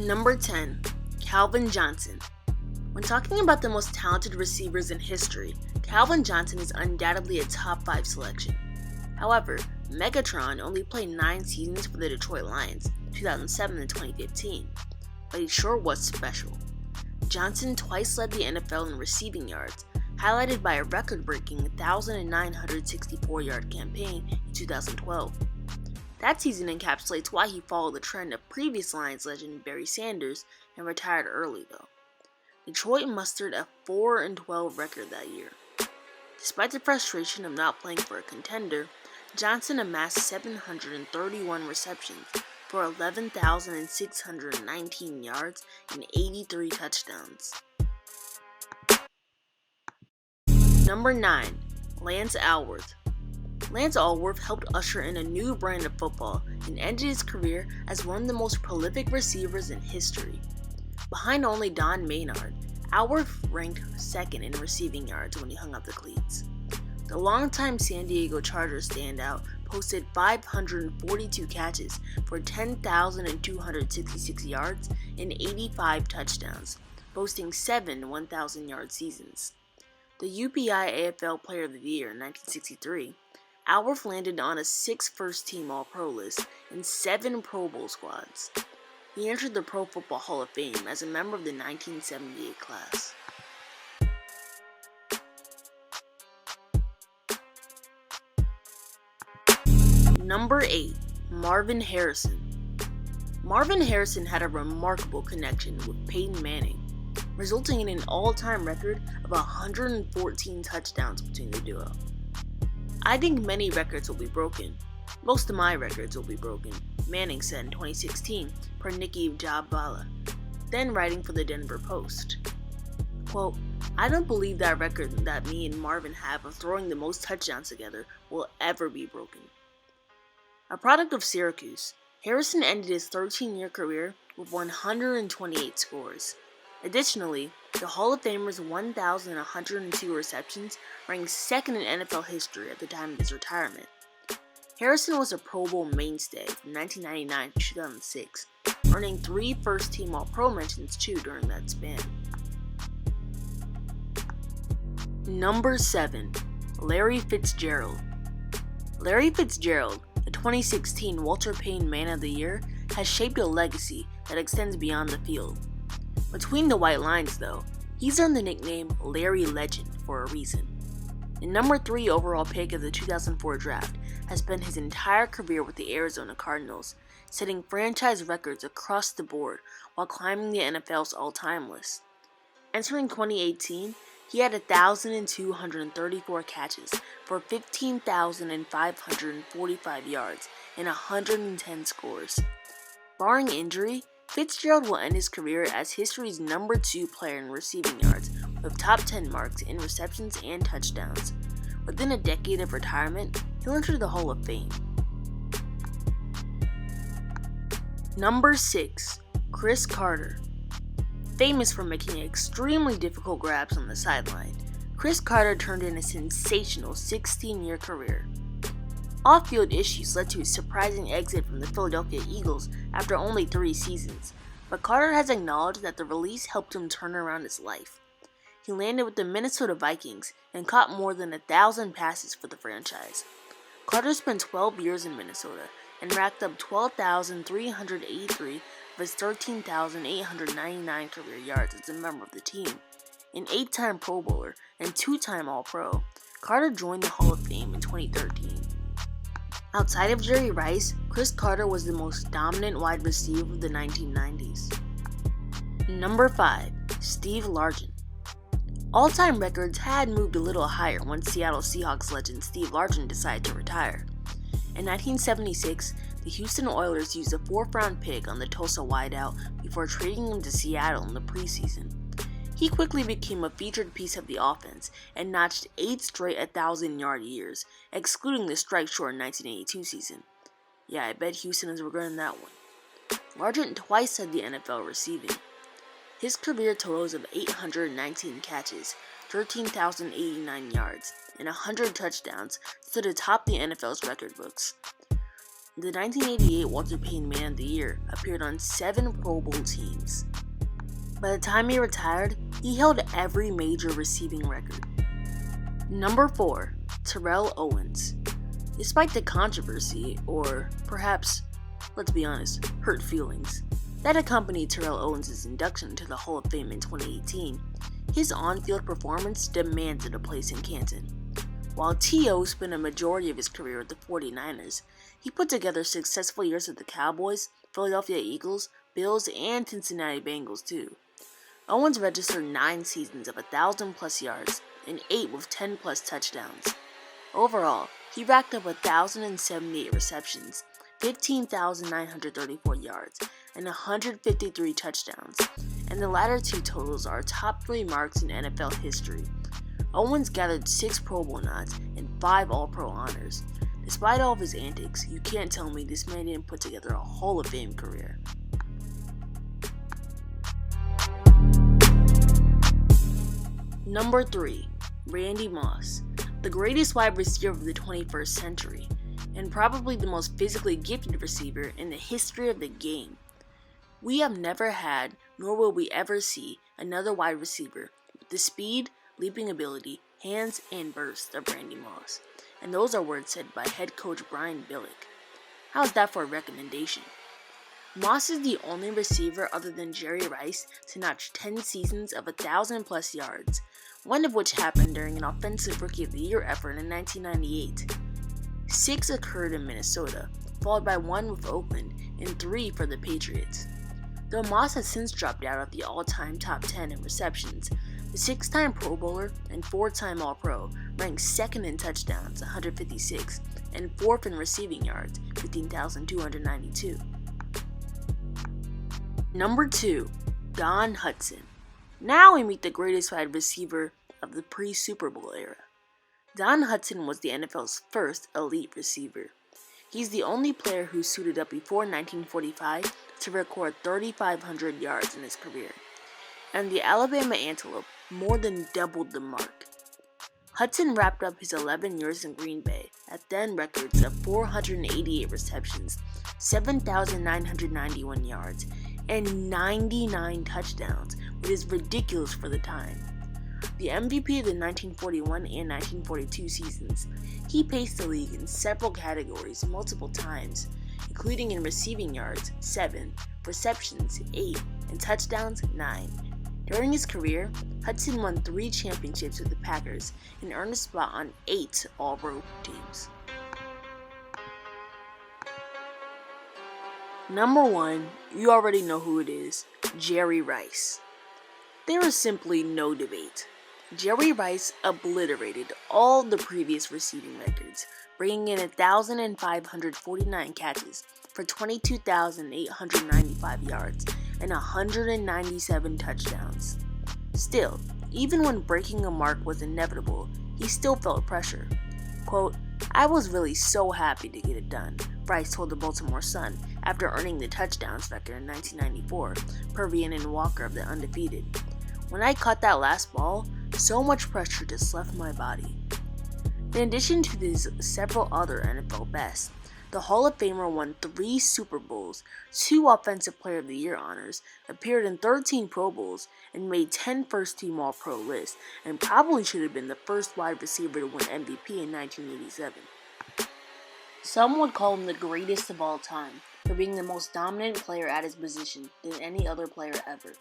Number 10. Calvin Johnson. When talking about the most talented receivers in history, Calvin Johnson is undoubtedly a top 5 selection. However, Megatron only played 9 seasons for the Detroit Lions, 2007 to 2015, but he sure was special. Johnson twice led the NFL in receiving yards, highlighted by a record-breaking 1,964-yard campaign in 2012. That season encapsulates why he followed the trend of previous Lions legend Barry Sanders and retired early though. Detroit mustered a 4-12 record that year. Despite the frustration of not playing for a contender, Johnson amassed 731 receptions for 11,619 yards and 83 touchdowns. Number 9. Lance Alworth. Lance Alworth helped usher in a new brand of football and ended his career as one of the most prolific receivers in history. Behind only Don Maynard, Alworth ranked second in receiving yards when he hung up the cleats. The longtime San Diego Chargers standout posted 542 catches for 10,266 yards and 85 touchdowns, boasting 7 1,000-yard seasons. The UPI AFL Player of the Year in 1963, Alworth landed on a 6 first-team All-Pro list and 7 Pro Bowl squads. He entered the Pro Football Hall of Fame as a member of the 1978 class. Number 8. Marvin Harrison. Marvin Harrison had a remarkable connection with Peyton Manning, resulting in an all-time record of 114 touchdowns between the duo. "I think many records will be broken. Most of my records will be broken," Manning said in 2016 per Nikki Jabala, then writing for the Denver Post. Quote, "I don't believe that record that me and Marvin have of throwing the most touchdowns together will ever be broken." A product of Syracuse, Harrison ended his 13-year career with 128 scores. Additionally, the Hall of Famer's 1,102 receptions ranked second in NFL history at the time of his retirement. Harrison was a Pro Bowl mainstay from 1999 to 2006, earning 3 first-team All-Pro mentions too during that span. Number 7. Larry Fitzgerald. Larry Fitzgerald, the 2016 Walter Payton Man of the Year, has shaped a legacy that extends beyond the field. Between the white lines, though, he's earned the nickname Larry Legend for a reason. The number 3 overall pick of the 2004 draft has spent his entire career with the Arizona Cardinals, setting franchise records across the board while climbing the NFL's all-time list. Entering 2018, he had 1,234 catches for 15,545 yards and 110 scores. Barring injury, Fitzgerald will end his career as history's number 2 player in receiving yards, with top 10 marks in receptions and touchdowns. Within a decade of retirement, he'll enter the Hall of Fame. Number 6. Cris Carter. Famous for making extremely difficult grabs on the sideline, Cris Carter turned in a sensational 16-year career. Off-field issues led to his surprising exit from the Philadelphia Eagles after only 3 seasons, but Carter has acknowledged that the release helped him turn around his life. He landed with the Minnesota Vikings and caught more than 1,000 passes for the franchise. Carter spent 12 years in Minnesota and racked up 12,383 of his 13,899 career yards as a member of the team. An 8-time Pro Bowler and 2-time All-Pro, Carter joined the Hall of Fame in 2013. Outside of Jerry Rice, Cris Carter was the most dominant wide receiver of the 1990s. Number 5. Steve Largent. All-time records had moved a little higher once Seattle Seahawks legend Steve Largent decided to retire. In 1976, the Houston Oilers used a 4th-round pick on the Tulsa wideout before trading him to Seattle in the preseason. He quickly became a featured piece of the offense and notched 8 straight 1,000-yard years, excluding the strike-short 1982 season. Yeah, I bet Houston is regretting that one. Largent twice led the NFL receiving. His career totals of 819 catches, 13,089 yards, and 100 touchdowns stood atop the NFL's record books. The 1988 Walter Payton Man of the Year appeared on 7 Pro Bowl teams. By the time he retired, he held every major receiving record. Number 4. Terrell Owens. Despite the controversy, or perhaps, let's be honest, hurt feelings, that accompanied Terrell Owens' induction to the Hall of Fame in 2018, his on-field performance demanded a place in Canton. While T.O. spent a majority of his career with the 49ers, he put together successful years with the Cowboys, Philadelphia Eagles, Bills, and Cincinnati Bengals too. Owens registered 9 seasons of 1,000+ yards and 8 with 10+ touchdowns. Overall, he racked up 1,078 receptions, 15,934 yards, and 153 touchdowns, and the latter 2 totals are top 3 marks in NFL history. Owens gathered 6 Pro Bowl nods and 5 All-Pro honors. Despite all of his antics, you can't tell me this man didn't put together a Hall of Fame career. Number 3. Randy Moss, the greatest wide receiver of the 21st century, and probably the most physically gifted receiver in the history of the game. We have never had, nor will we ever see, another wide receiver with the speed, leaping ability, hands, and burst of Randy Moss, and those are words said by head coach Brian Billick. How's that for a recommendation? Moss is the only receiver other than Jerry Rice to notch 10 seasons of 1,000+ yards, one of which happened during an Offensive Rookie of the Year effort in 1998. 6 occurred in Minnesota, followed by 1 with Oakland and 3 for the Patriots. Though Moss has since dropped out of the all-time top 10 in receptions, the 6-time Pro Bowler and 4-time All-Pro ranks 2nd in touchdowns, 156, and 4th in receiving yards, 15,292. Number 2. Don Hudson. Now we meet the greatest wide receiver of the pre-Super Bowl era. Don Hudson was the NFL's first elite receiver. He's the only player who suited up before 1945 to record 3,500 yards in his career, and the Alabama Antelope more than doubled the mark. Hudson wrapped up his 11 years in Green Bay at then records of 488 receptions, 7,991 yards, and 99 touchdowns, which is ridiculous for the time. The MVP of the 1941 and 1942 seasons, he paced the league in several categories multiple times, including in receiving yards, 7, receptions, 8, and touchdowns, 9. During his career, Hudson won 3 championships with the Packers and earned a spot on 8 All-Pro teams. Number 1, you already know who it is, Jerry Rice. There is simply no debate. Jerry Rice obliterated all the previous receiving records, bringing in 1,549 catches for 22,895 yards and 197 touchdowns. Still, even when breaking a mark was inevitable, he still felt pressure. Quote, "I was really so happy to get it done," Rice told the Baltimore Sun after earning the touchdowns record in 1994 per Rhiannon Walker of the Undefeated. "When I caught that last ball, so much pressure just left my body." In addition to these several other NFL bests, the Hall of Famer won 3 Super Bowls, 2 Offensive Player of the Year honors, appeared in 13 Pro Bowls, and made 10 first-team All-Pro lists, and probably should have been the first wide receiver to win MVP in 1987. Some would call him the greatest of all time for being the most dominant player at his position than any other player ever.